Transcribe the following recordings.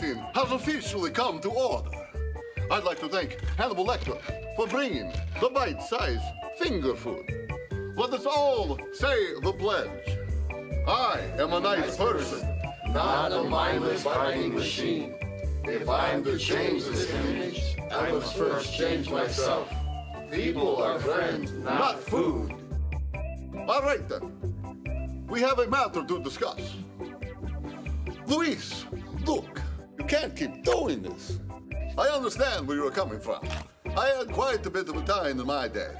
Escalating has officially come to order. I'd like to thank Hannibal Lecter for bringing the bite-sized finger food. Let us all say the pledge. I am a nice person, not a mindless biting machine. If I'm to change this image, I must first change myself. People are friends, not food. All right, then. We have a matter to discuss. Luis, look, you can't keep doing this. I understand where you're coming from. I had quite a bit of a time in my day.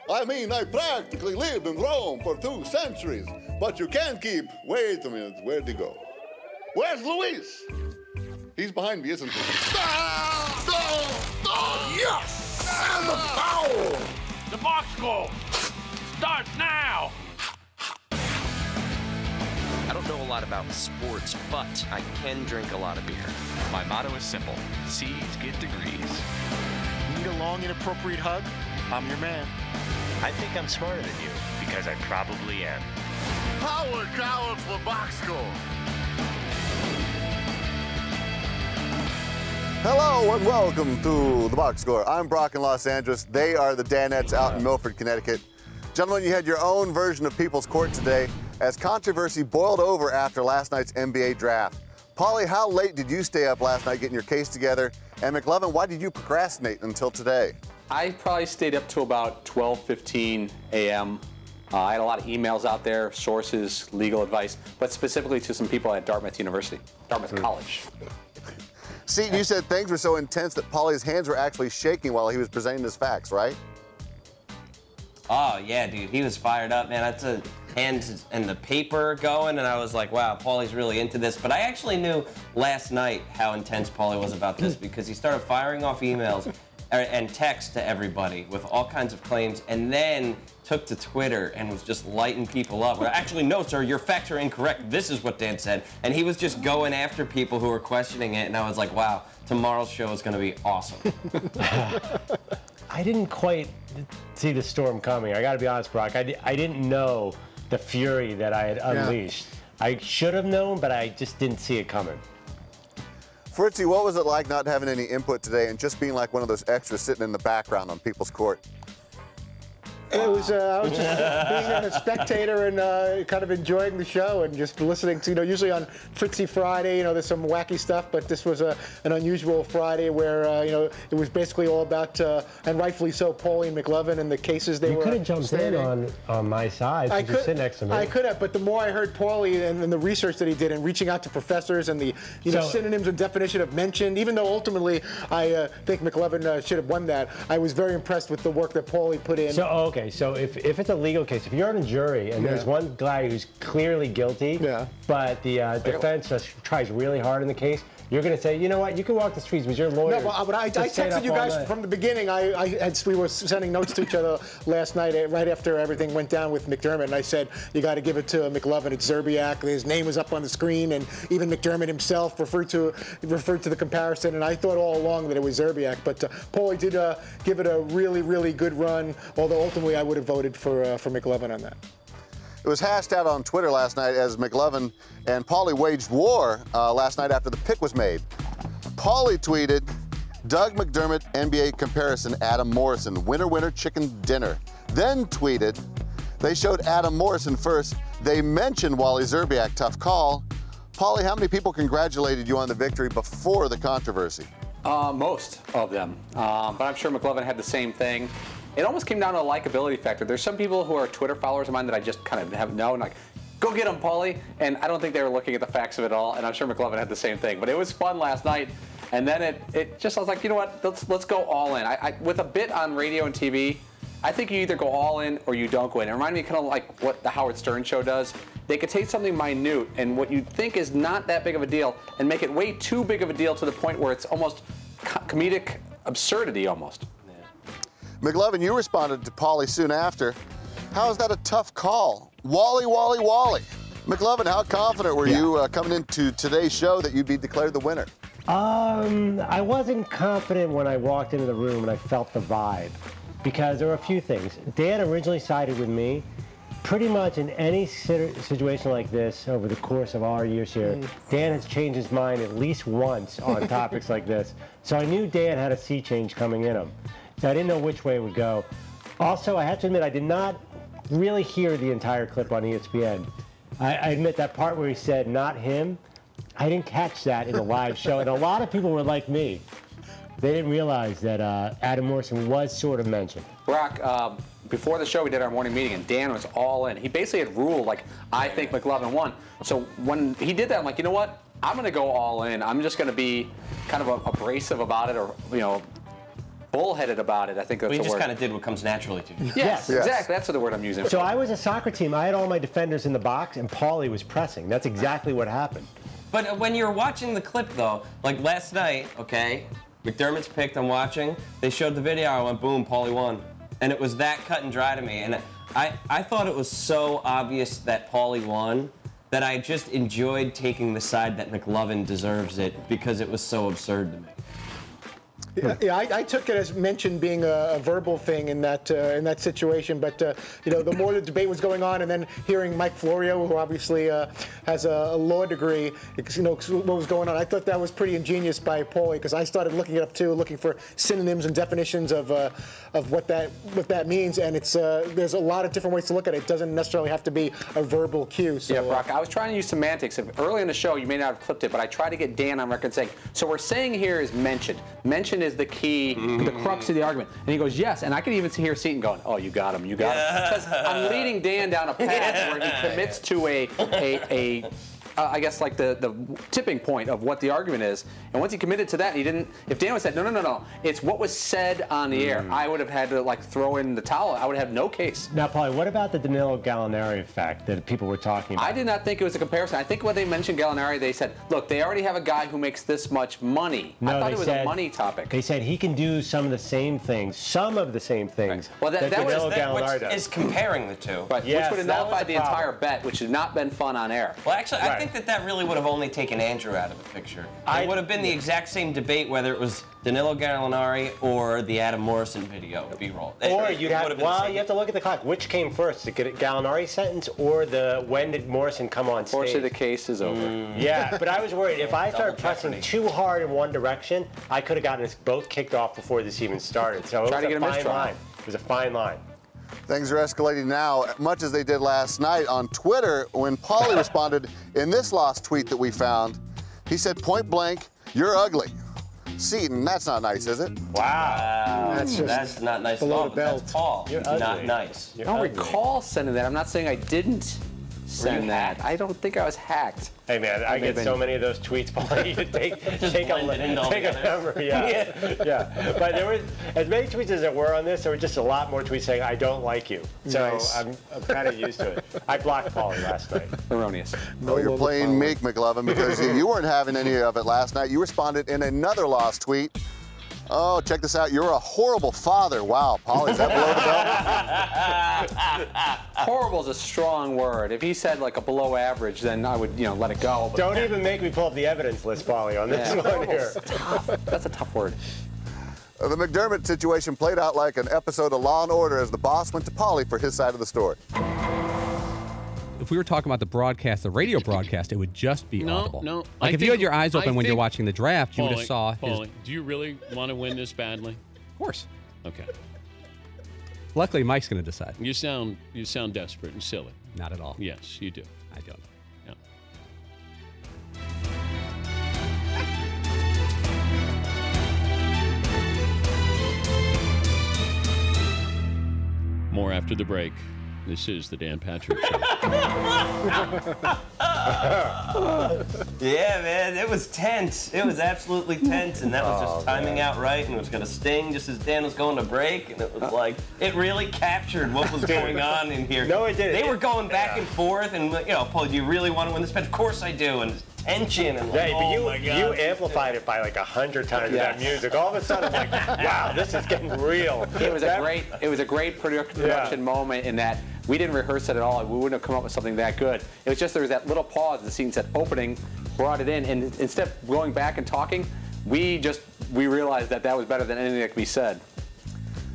I mean, I practically lived in Rome for 2 centuries, but you can't keep... Wait a minute, where'd he go? Where's Luis? He's behind me, isn't he? Yes! And the foul! The box score starts now! I don't know a lot about sports, but I can drink a lot of beer. My motto is simple: C's get degrees. Need a long, inappropriate hug? I'm your man. I think I'm smarter than you, because I probably am. Power cowards for box score. Hello and welcome to the Box Score. I'm Brock in Los Angeles. They are the Danettes out in Milford, Connecticut. Gentlemen, you had your own version of People's Court today as controversy boiled over after last night's NBA draft. Paulie, how late did you stay up last night getting your case together? And McLovin, why did you procrastinate until today? I probably stayed up to about 12:15 a.m. I had a lot of emails out there, sources, legal advice, but specifically to some people at Dartmouth University, Dartmouth College. See, you said things were so intense that Paulie's hands were actually shaking while he was presenting his facts, right? Oh, yeah, dude. He was fired up, man. That's a hand and the paper going, and I was like, wow, Paulie's really into this. But I actually knew last night how intense Paulie was about this because he started firing off emails and text to everybody with all kinds of claims, and then took to Twitter and was just lighting people up. Well, actually, no, sir, your facts are incorrect. This is what Dan said. And he was just going after people who were questioning it, and I was like, wow, tomorrow's show is going to be awesome. I didn't quite see the storm coming. I got to be honest, Brock. I didn't know the fury that I had unleashed. Yeah. I should have known, but I just didn't see it coming. Fritzy, what was it like not having any input today and just being like one of those extras sitting in the background on People's Court? It was, I was just being a spectator and kind of enjoying the show and just listening to, usually on Fritzy Friday, there's some wacky stuff, but this was an unusual Friday where, it was basically all about, and rightfully so, Paulie and McLovin and the cases they were. You could have jumped in on my side because you sit next to me. I could have, but the more I heard Paulie and the research that he did and reaching out to professors and the synonyms and definition of mentioned, even though ultimately I think McLovin should have won that, I was very impressed with the work that Paulie put in. So, okay. So if it's a legal case, if you're on a jury and there's one guy who's clearly guilty, but the defense tries really hard in the case, you're going to say, you know what, you can walk the streets, but you're lawyers. No, but I texted you guys from the beginning. We were sending notes to each other last night, right after everything went down with McDermott, and I said, you got to give it to McLovin. It's Zerbiak. His name was up on the screen, and even McDermott himself referred to the comparison, and I thought all along that it was Zerbiak. But Paulie did give it a really, really good run, although ultimately I would have voted for McLovin on that. It was hashed out on Twitter last night as McLovin and Paulie waged war last night after the pick was made. Paulie tweeted, Doug McDermott NBA comparison Adam Morrison, winner, winner, chicken dinner. Then tweeted, they showed Adam Morrison first. They mentioned Wally Zerbiak, tough call. Paulie, how many people congratulated you on the victory before the controversy? Most of them, but I'm sure McLovin had the same thing. It almost came down to a likability factor. There's some people who are Twitter followers of mine that I just kind of have known, like, go get him, Paulie. And I don't think they were looking at the facts of it all, and I'm sure McLovin had the same thing. But it was fun last night, and then it just, I was like, you know what, let's go all in. With a bit on radio and TV, I think you either go all in or you don't go in. It reminded me kind of like what the Howard Stern show does. They could take something minute and what you think is not that big of a deal and make it way too big of a deal to the point where it's almost comedic absurdity almost. McLovin, you responded to Paulie soon after. How is that a tough call? Wally, Wally, Wally. McLovin, how confident were you coming into today's show that you'd be declared the winner? I wasn't confident when I walked into the room and I felt the vibe because there were a few things. Dan originally sided with me pretty much in any situation like this over the course of our years here, Dan has changed his mind at least once on topics like this. So I knew Dan had a sea change coming in him. So I didn't know which way it would go. Also, I have to admit, I did not really hear the entire clip on ESPN. I admit that part where he said, not him, I didn't catch that in the live show. And a lot of people were like me. They didn't realize that Adam Morrison was sort of mentioned. Brock, before the show, we did our morning meeting, and Dan was all in. He basically had ruled, like, I think McLovin won. So when he did that, I'm like, you know what? I'm going to go all in. I'm just going to be kind of abrasive about it, or, you know, bullheaded about it. I think that's the word. You just kind of did what comes naturally to you. Yes, exactly. That's the word I'm using. So I was a soccer team. I had all my defenders in the box, and Paulie was pressing. That's exactly what happened. But when you're watching the clip, though, like last night, okay, McDermott's picked, I'm watching. They showed the video, I went, boom, Paulie won. And it was that cut and dry to me. And I thought it was so obvious that Paulie won that I just enjoyed taking the side that McLovin deserves it because it was so absurd to me. Yeah, I took it as mentioned being a verbal thing in that situation, but you know, the more the debate was going on, and then hearing Mike Florio, who obviously has a law degree, you know, what was going on, I thought that was pretty ingenious by Paulie, because I started looking it up too, looking for synonyms and definitions of what that means, and it's there's a lot of different ways to look at it. It doesn't necessarily have to be a verbal cue. So, yeah, Brock, I was trying to use semantics. Early in the show, you may not have clipped it, but I tried to get Dan on record saying, so we're saying here is mentioned. Mentioned is the key, the crux of the argument. And he goes, yes. And I could even hear Seaton going, oh, you got him, you got him. Because I'm leading Dan down a path where he commits to I guess, like the tipping point of what the argument is. And once he committed to that, he didn't. If Dan had said, no, it's what was said on the air, I would have had to like throw in the towel. I would have no case. Now, Paulie, what about the Danilo Gallinari effect that people were talking about? I did not think it was a comparison. I think when they mentioned Gallinari, they said, look, they already have a guy who makes this much money. No, I thought it was a money topic. They said he can do some of the same things, right. Well, that Danilo Gallinari does. Is comparing the two. Right, yes, which would have nullified the entire bet, which has not been fun on air. Well, actually, I think that really would have only taken Andrew out of the picture. It would have been the exact same debate whether it was Danilo Gallinari or the Adam Morrison video B-roll. Or you'd have, you have to look at the clock. Which came first, the Gallinari sentence or the when did Morrison come on stage? Fortunately, the case is over. Yeah, but I was worried. If I started pressing too hard in one direction, I could have gotten us both kicked off before this even started. So it was a fine line. It was a fine line. Things are escalating now, much as they did last night on Twitter when Paulie responded in this lost tweet that we found. He said, point blank, you're ugly. Seaton, that's not nice, is it? Wow. That's not nice at all, but that's Paul. You're not ugly. Nice. I don't recall sending that. I'm not saying I didn't send that. I don't think I was hacked. Hey man, I get so many of those tweets, Paulie. You take a number, yeah. But there were as many tweets as there were on this. There were just a lot more tweets saying I don't like you. So nice. I'm kind of used to it. I blocked Paulie last night. Erroneous. No, you're playing meek, McLovin, because you weren't having any of it last night. You responded in another lost tweet. Oh, check this out. You're a horrible father. Wow, Paulie, is that below the belt? Horrible is a strong word. If he said like a below average, then I would, let it go. But Don't even make me pull up the evidence list, Paulie, on this one here. That's a tough word. The McDermott situation played out like an episode of Law & Order as the boss went to Paulie for his side of the story. If we were talking about the broadcast, the radio broadcast, it would just be audible. No, like if you had your eyes open when you're watching the draft, you would have saw his... do you really want to win this badly? Of course. Okay. Luckily, Mike's going to decide. You sound desperate and silly. Not at all. Yes, you do. I don't. Yeah. More after the break. This is the Dan Patrick Show. Yeah, man, it was tense. It was absolutely tense, and that was just timing out right, and it was going to sting just as Dan was going to break, and it was like, it really captured what was going on in here. No, it didn't. They were going back and forth, and, Paul, do you really want to win this match? Of course I do, and tension, and like, but you amplified it by like 100 times with that music. All of a sudden, I'm like, wow, this is getting real. It was a great production moment in that we didn't rehearse it at all. We wouldn't have come up with something that good. It was just there was that little pause. The scene said opening, brought it in, and instead of going back and talking, we realized that was better than anything that could be said.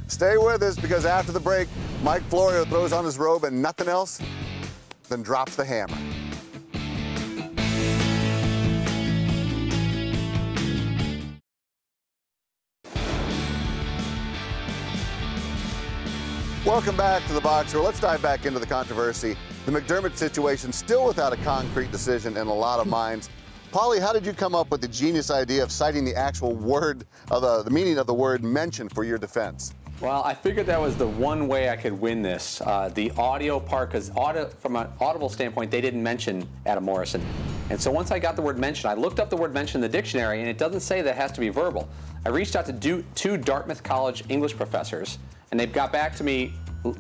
Stay with us because after the break, Mike Florio throws on his robe and nothing else, then drops the hammer. Welcome back to the Boxer. Let's dive back into the controversy. The McDermott situation still without a concrete decision in a lot of minds. Paulie, how did you come up with the genius idea of citing the actual word, of the meaning of the word mention for your defense? Well, I figured that was the one way I could win this. The audio part, because from an audible standpoint, they didn't mention Adam Morrison. And so once I got the word mention, I looked up the word mention in the dictionary, and it doesn't say that it has to be verbal. I reached out to two Dartmouth College English professors, and they got back to me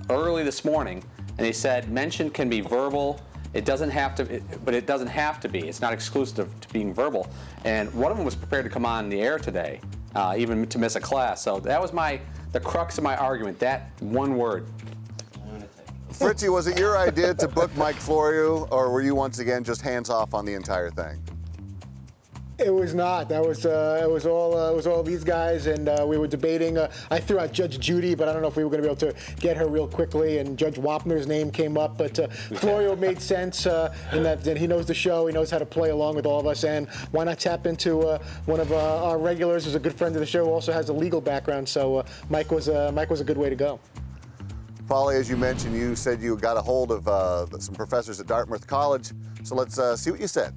early this morning, and they said mention can be verbal. It doesn't have to, but it doesn't have to be. It's not exclusive to being verbal. And one of them was prepared to come on the air today, even to miss a class. So that was the crux of my argument, that one word. Fritzy, was it your idea to book Mike Florio, or were you once again just hands off on the entire thing? It was not. That was it was all these guys, and we were debating. I threw out Judge Judy, but I don't know if we were going to be able to get her real quickly. And Judge Wapner's name came up, but Florio made sense in that he knows the show, he knows how to play along with all of us, and why not tap into one of our regulars, who's a good friend of the show, who also has a legal background. So Mike was a good way to go. Paulie, as you mentioned, you said you got a hold of some professors at Dartmouth College. So let's see what you said.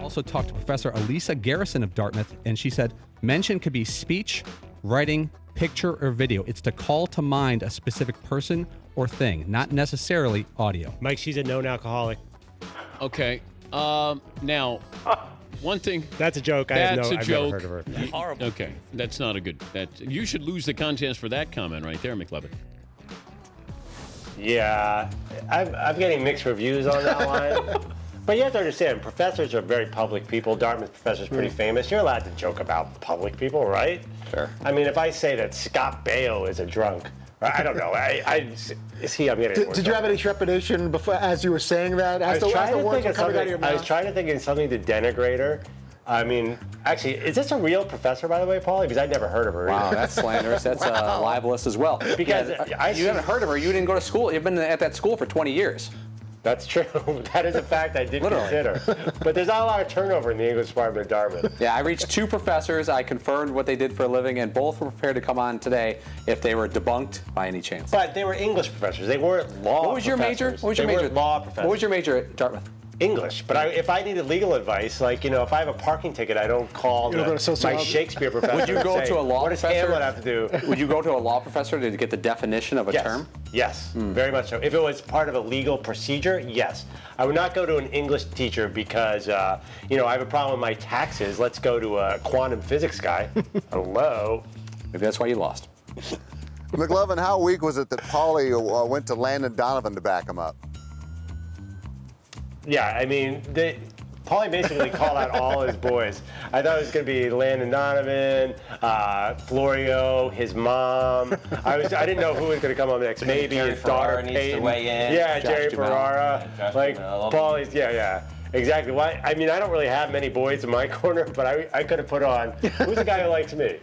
Also talked to Professor Elisa Garrison of Dartmouth, and she said mention could be speech, writing, picture, or video. It's to call to mind a specific person or thing, not necessarily audio. Mike, she's a known alcoholic. Okay. Now, one thing. That's a joke. That's I've never heard of her. Horrible. Okay, that's not a good. You should lose the contest for that comment right there, McLevin. Yeah, I'm getting mixed reviews on that one. But you have to understand, professors are very public people. Dartmouth professor's pretty famous. You're allowed to joke about public people, right? Sure. I mean, if I say that Scott Baio is a drunk, I don't know. Did you have any trepidation before, as you were saying that? I was trying to think of something to denigrate her. I mean, actually, is this a real professor, by the way, Paulie? Because I'd never heard of her. Wow, that's slanderous. That's libelous as well. Because you haven't heard of her. You didn't go to school. You've been at that school for 20 years. That's true. That is a fact I did consider. But there's not a lot of turnover in the English department of Dartmouth. Yeah, I reached two professors. I confirmed what they did for a living, and both were prepared to come on today if they were debunked by any chance. But they were English professors. They weren't law professors. What was your major? What was your major? Law professors. What was your major at Dartmouth? English, but if I needed legal advice, like, you know, if I have a parking ticket, I don't call my Shakespeare professor. Would you go to a law professor? What does Hamlet have to do? Would you go to a law professor to get the definition of a term? Yes, very much so. If it was part of a legal procedure, yes. I would not go to an English teacher because, you know, I have a problem with my taxes. Let's go to a quantum physics guy. Hello. Maybe that's why you lost. McLevin, how weak was it that Paulie went to Landon Donovan to back him up? Yeah, I mean, Paulie basically called out all his boys. I thought it was going to be Landon Donovan, Florio, his mom. I didn't know who was going to come on next. Maybe his daughter, Peyton. Yeah, Jerry Ferrara. Like Paulie's, yeah. Exactly. Why? I mean, I don't really have many boys in my corner, but I could have put on. Who's the guy who likes me?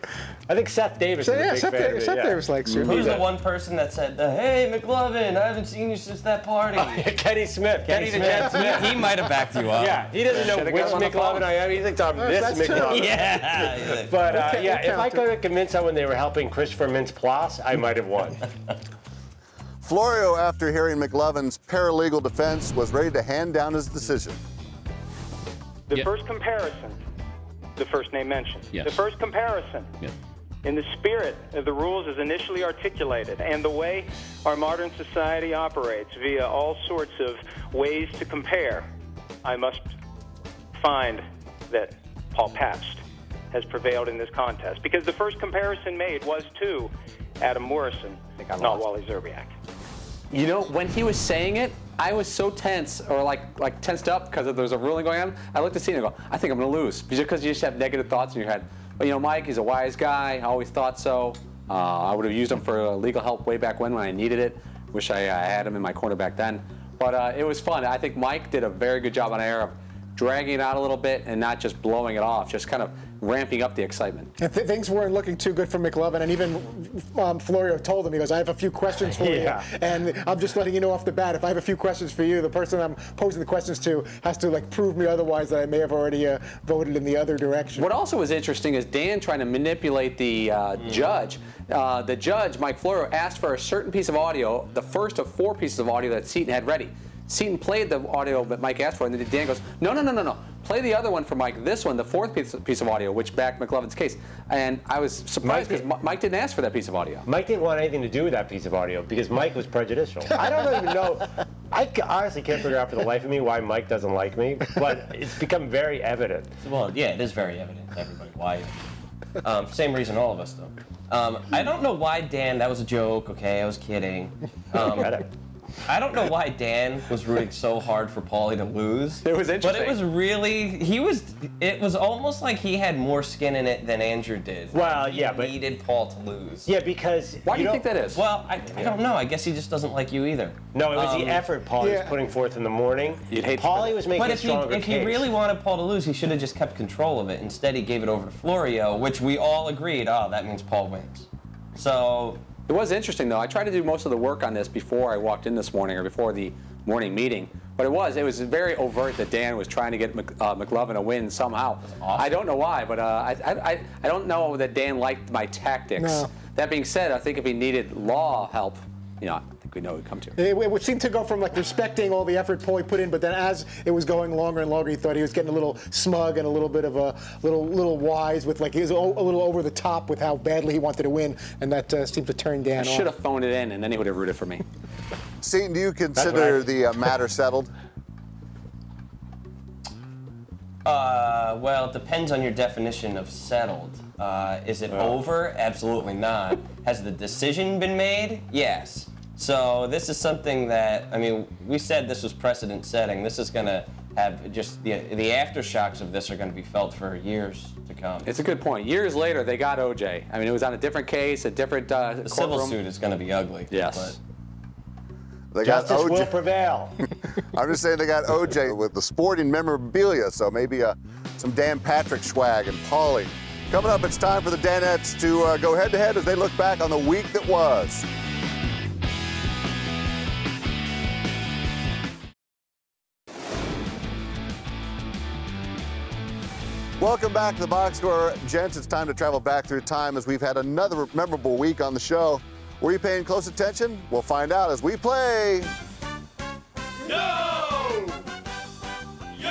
I think Seth Davis is a big fan of me. Seth Davis likes you. Who's the one person that said, "Hey, McLevin, I haven't seen you since that party"? Kenny Smith. Kenny Smith. He might have backed you up. Yeah, he doesn't know which McLevin I am. He thinks I'm this McLevin. Yeah. But yeah, if I could have convinced someone they were helping Christopher Mintz-Plasse, I might have won. Florio, after hearing McLevin's paralegal defense, was ready to hand down his decision. The first comparison, the first name mentioned. Yes. The first comparison, in the spirit of the rules as initially articulated and the way our modern society operates via all sorts of ways to compare, I must find that Paul Pabst has prevailed in this contest. Because the first comparison made was to Adam Morrison, not Wally Zerbiak. You know, when he was saying it, I was so tense, or like tensed up because there was a ruling going on. I looked at Cena and go, I think I'm going to lose. Because you just have negative thoughts in your head. But you know, Mike, he's a wise guy. I always thought so. I would have used him for legal help way back when I needed it. Wish I had him in my corner back then. But it was fun. I think Mike did a very good job on air of dragging it out a little bit and not just blowing it off. Just kind of ramping up the excitement. And things weren't looking too good for McLovin, and even Florio told him, he goes, I have a few questions for you, and I'm just letting you know off the bat, if I have a few questions for you, the person I'm posing the questions to has to like prove me otherwise that I may have already voted in the other direction. What also was interesting is Dan trying to manipulate the judge. The judge, Mike Florio, asked for a certain piece of audio, the first of 4 pieces of audio that Seton had ready. Seton played the audio that Mike asked for, and then Dan goes, no. Play the other one for Mike, this one, the 4th piece of audio, which backed McLovin's case. And I was surprised because Mike didn't ask for that piece of audio. Mike didn't want anything to do with that piece of audio because Mike was prejudicial. I don't even know. I honestly can't figure out for the life of me why Mike doesn't like me, but it's become very evident. Well, yeah, it is very evident to everybody why. Same reason all of us, though. I don't know why Dan, that was a joke, okay, I was kidding. I don't know why Dan was rooting so hard for Paulie to lose. It was interesting. But it was really, it was almost like he had more skin in it than Andrew did. Well, yeah, but he needed Paul to lose. Yeah, because... Why do you think that is? Well, I don't know. I guess he just doesn't like you either. No, it was the effort Paulie was putting forth in the morning. You'd hate Paulie was making a stronger But if he really wanted Paul to lose, he should have just kept control of it. Instead, he gave it over to Florio, which we all agreed, oh, that means Paul wins. So... It was interesting, though. I tried to do most of the work on this before I walked in this morning, or before the morning meeting. But it was very overt that Dan was trying to get McLovin a win somehow. Awesome. I don't know why, but I don't know that Dan liked my tactics. No. That being said, I think if he needed law help, you know, I think we know we'd come to. It would seem to go from like respecting all the effort Paulie put in, but then as it was going longer and longer, he thought he was getting a little smug and a little bit of a little wise with like he was a little over the top with how badly he wanted to win, and that seemed to turn Dan off. I should have phoned it in, and then he would have rooted for me. Seton, do you consider the matter settled? Well, it depends on your definition of settled. Is it over? Absolutely not. Has the decision been made? Yes. So this is something that, I mean, we said this was precedent setting. This is going to have just, the aftershocks of this are going to be felt for years to come. It's a good point. Years later, they got OJ. I mean, it was on a different case, a different The civil suit is going to be ugly. Yes. They Justice got OJ. will prevail. I'm just saying they got OJ with the sporting memorabilia, so maybe some Dan Patrick swag and Paulie. Coming up, it's time for the Danettes to go head-to-head as they look back on the week that was. Welcome back to the Box Score. Gents, it's time to travel back through time as we've had another memorable week on the show. Were you paying close attention? We'll find out as we play... No! Your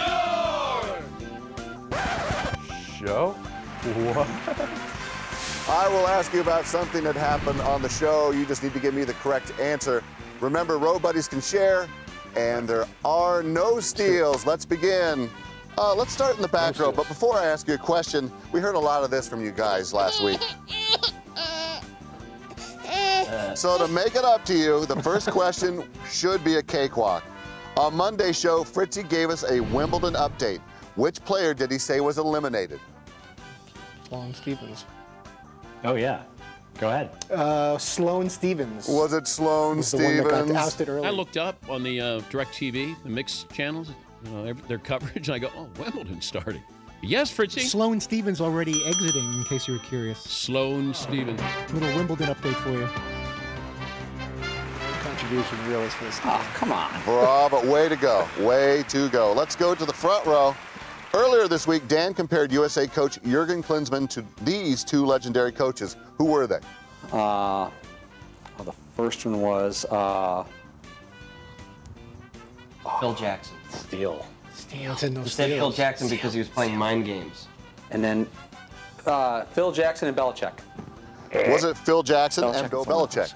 Show? What? I will ask you about something that happened on the show. You just need to give me the correct answer. Remember, row buddies can share, and there are no steals. Let's begin. Let's start in the back row, but before I ask you a question, we heard a lot of this from you guys last week. So to make it up to you, the first question should be a cakewalk. On Monday's show, Fritzy gave us a Wimbledon update. Which player did he say was eliminated? Sloane Stevens. Oh, yeah. Go ahead. Sloane Stevens. Was it Sloane Was the one that Stevens? got ousted early. I looked up on the DirecTV, the mixed channels, their coverage, and I go, oh, Wimbledon's starting. Yes, Fritzy. Sloane Stevens already exiting, in case you were curious. Sloane Stevens. Little Wimbledon update for you. Contribution realist for this. Oh, come on. Bravo, way to go, way to go. Let's go to the front row. Earlier this week, Dan compared USA coach Jurgen Klinsmann to these two legendary coaches. Who were they? Well, the first one was Phil Jackson. Steal. Steals and no He said Phil steals. Jackson because he was playing mind games. and then Phil Jackson and Belichick. Was it Phil Jackson Belichick and Bill and someone Belichick?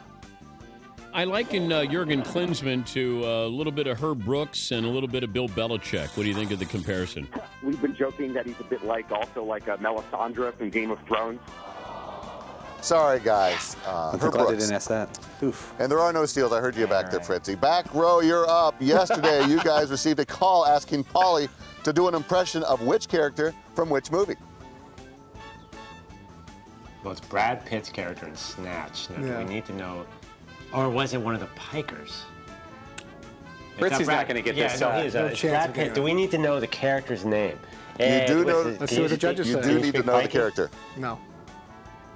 I liken Jurgen Klinsmann to a little bit of Herb Brooks and a little bit of Bill Belichick. What do you think of the comparison? We've been joking that he's a bit like Melisandre from Game of Thrones. Sorry, guys. I'm Herb glad they Brooks. didn't ask that. Oof. And there are no steals. I heard you back there, Fritzy. Back row, you're up. Yesterday, you guys received a call asking Paulie to do an impression of which character from which movie. Well, it's Brad Pitt's character in Snatch. Now, Yeah. do we need to know? Or was it one of the Pikers? Fritzy's not going to get this. No, he is. no It's chance Brad of Pitt. getting Do we need to know the character's name? You do know. Let's see what the judges You say. do need to know the character. No.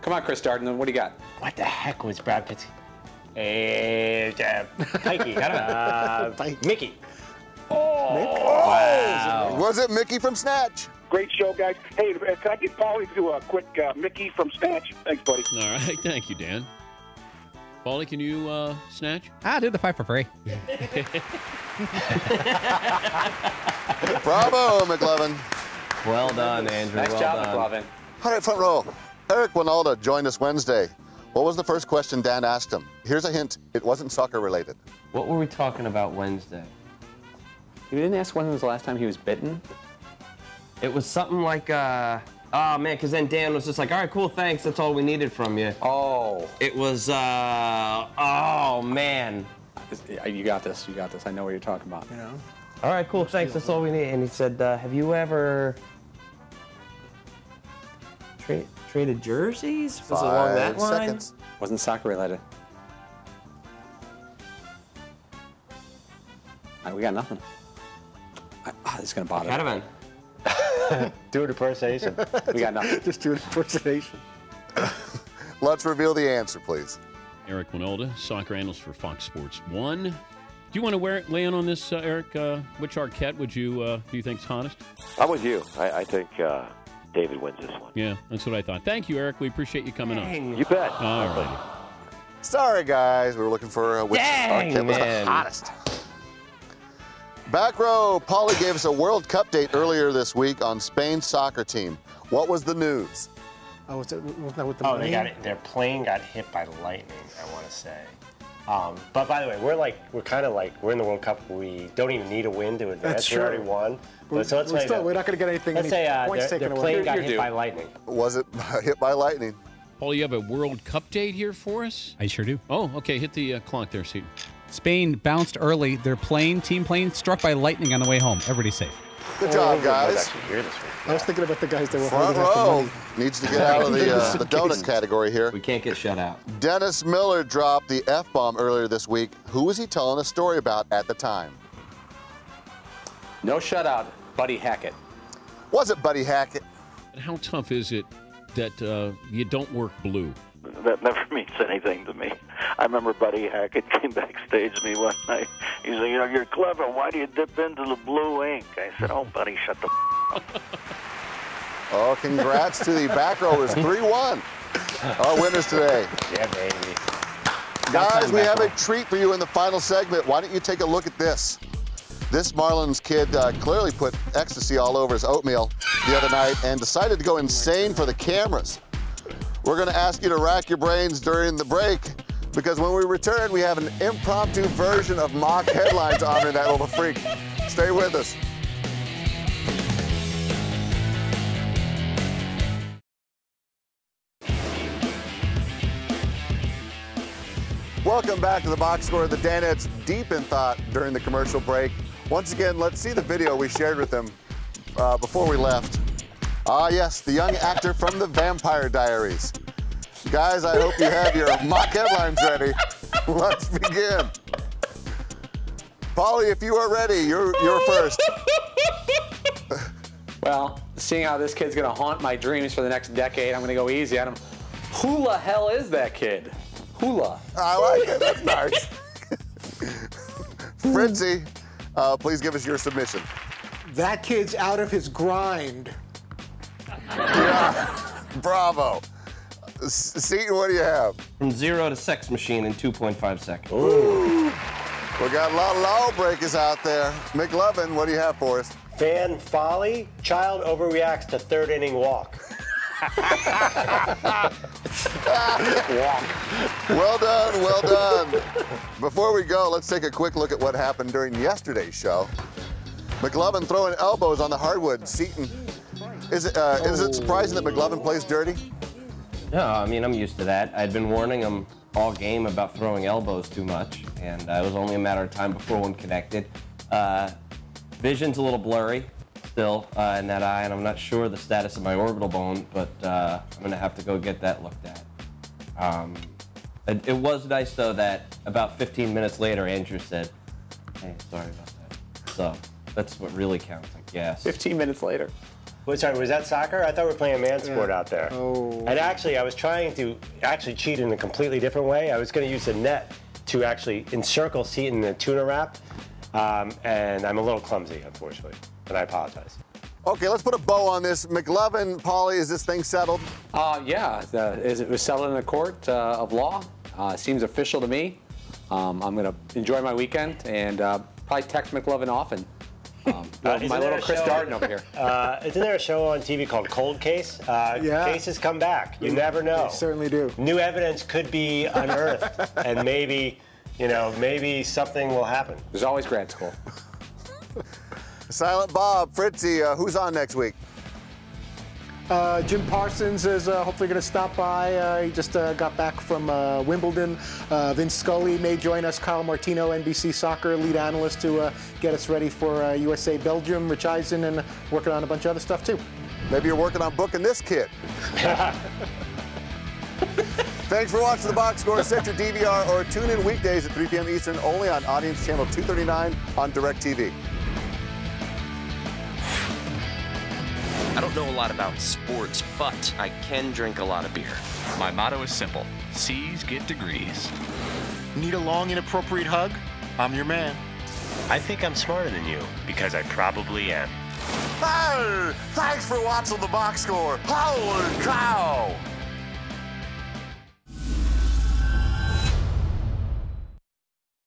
Come on, Chris Darden. What do you got? What the heck was Brad Pitt's? Pikey. Mickey. Wow. Was it Mickey from Snatch? Great show, guys. Hey, can I get Paulie to do a quick Mickey from Snatch? Thanks, buddy. All right, thank you, Dan. Paulie, can you snatch? I'll do the 5 for free. Bravo, McLovin. Well done, Andrew. Nice well job, done. McLovin. All right, front row. Eric Winalda joined us Wednesday. What was the first question Dan asked him? Here's a hint. It wasn't soccer related. What were we talking about Wednesday? You didn't ask when was the last time he was bitten? It was something like, oh man, because then Dan was just like, all right, cool, thanks, that's all we needed from you. Oh. It was, oh man. You got this, you got this. I know what you're talking about. You know? All right, cool, thanks, that's all we need. And he said, have you ever traded jerseys? Was it along that 5 line? seconds. Wasn't soccer related. All right, we got nothing. This is going to bother me. Cadavan. Do an impersonation. We got nothing. Just do an impersonation. Let's reveal the answer, please. Eric Winalda, soccer analyst for Fox Sports 1. Do you want to lay in on this, Eric? Which Arquette would you do you think's hottest? I'm with you. I think David wins this one. Yeah, that's what I thought. Thank you, Eric. We appreciate you coming on. You bet. All right. Sorry, guys. We were looking for which Arquette was the hottest. Back row, Paulie gave us a World Cup date earlier this week on Spain's soccer team. What was the news? Oh, was that with the Oh, plane? their plane got hit by lightning, I want to say. But by the way, we're in the World Cup. We don't even need a win to advance. That's We true. already won. We're not going to get anything. Let's say points their taken plane away. got hit by lightning. Was it hit by lightning? Paul, you have a World Cup date here for us? I sure do. Oh, okay. Hit the clock there, Seton. Spain bounced early. Their team plane, struck by lightning on the way home. Everybody's safe. Good job, guys. I was thinking about the guys that were Front holding out the row money. needs to get out of the donut category here. We can't get shut out. Dennis Miller dropped the F-bomb earlier this week. Who was he telling a story about at the time? No shutout, Buddy Hackett. Was it Buddy Hackett? And how tough is it that you don't work blue? That never means anything to me. I remember Buddy Hackett came backstage to me one night. He said, you know, you're clever. Why do you dip into the blue ink? I said, oh, buddy, shut the up. Oh, congrats to the back rowers. 3-1. Our winners today. Yeah, baby. Guys, we have a treat for you in the final segment. Why don't you take a look at this? This Marlins kid clearly put ecstasy all over his oatmeal the other night and decided to go insane for the cameras. We're going to ask you to rack your brains during the break because when we return, we have an impromptu version of mock headlines honoring that little freak. Stay with us. Welcome back to the box score. The Danettes deep in thought during the commercial break. Once again, let's see the video we shared with them before we left. Ah, yes, the young actor from the Vampire Diaries. Guys, I hope you have your mock headlines ready. Let's begin. Paulie, if you are ready, you're first. Well, seeing how this kid's going to haunt my dreams for the next decade, I'm going to go easy on him. Who the hell is that kid? Hula. I like it. That's nice. Fritzy, please give us your submission. That kid's out of his grind. Yeah. Bravo. Seton, what do you have? From 0 to sex machine in 2.5 seconds. Ooh. We got a lot of lawbreakers out there. McLovin, what do you have for us? Fan folly, child overreacts to third inning walk. Well done, well done. Before we go, let's take a quick look at what happened during yesterday's show. McLovin throwing elbows on the hardwood. Seton, is it surprising that McLovin plays dirty? No, I mean, I'm used to that. I'd been warning him all game about throwing elbows too much, and it was only a matter of time before one connected. Vision's a little blurry still in that eye, and I'm not sure the status of my orbital bone, but I'm going to have to go get that looked at. It was nice, though, that about 15 minutes later, Andrew said, hey, sorry about that. So that's what really counts, I guess. 15 minutes later. Sorry, was that soccer? I thought we were playing a man sport out there. Oh. And actually, I was trying to cheat in a completely different way. I was going to use the net to actually encircle Seton in the tuna wrap, and I'm a little clumsy, unfortunately, and I apologize. Okay, let's put a bow on this. McLovin, Paulie, is this thing settled? Yeah, it was settled in a court of law. Seems official to me. I'm going to enjoy my weekend and probably text McLovin often. My little Chris Darden over here. Isn't there a show on TV called Cold Case? Yeah. Cases come back. You never know. They certainly do. New evidence could be unearthed, and maybe, maybe something will happen. There's always grad school. Silent Bob, Fritzy, who's on next week? Jim Parsons is hopefully going to stop by. He just got back from Wimbledon. Vince Scully may join us. Kyle Martino, NBC Soccer lead analyst, to get us ready for USA Belgium. Rich Eisen, and working on a bunch of other stuff too. Maybe you're working on booking this kid. Thanks for watching the Box Score. Set your DVR or tune in weekdays at 3 p.m. Eastern only on Audience Channel 239 on DirecTV. I don't know a lot about sports, but I can drink a lot of beer. My motto is simple. C's get degrees. Need a long, inappropriate hug? I'm your man. I think I'm smarter than you. Because I probably am. Hey, thanks for watching the Box Score. Holy cow!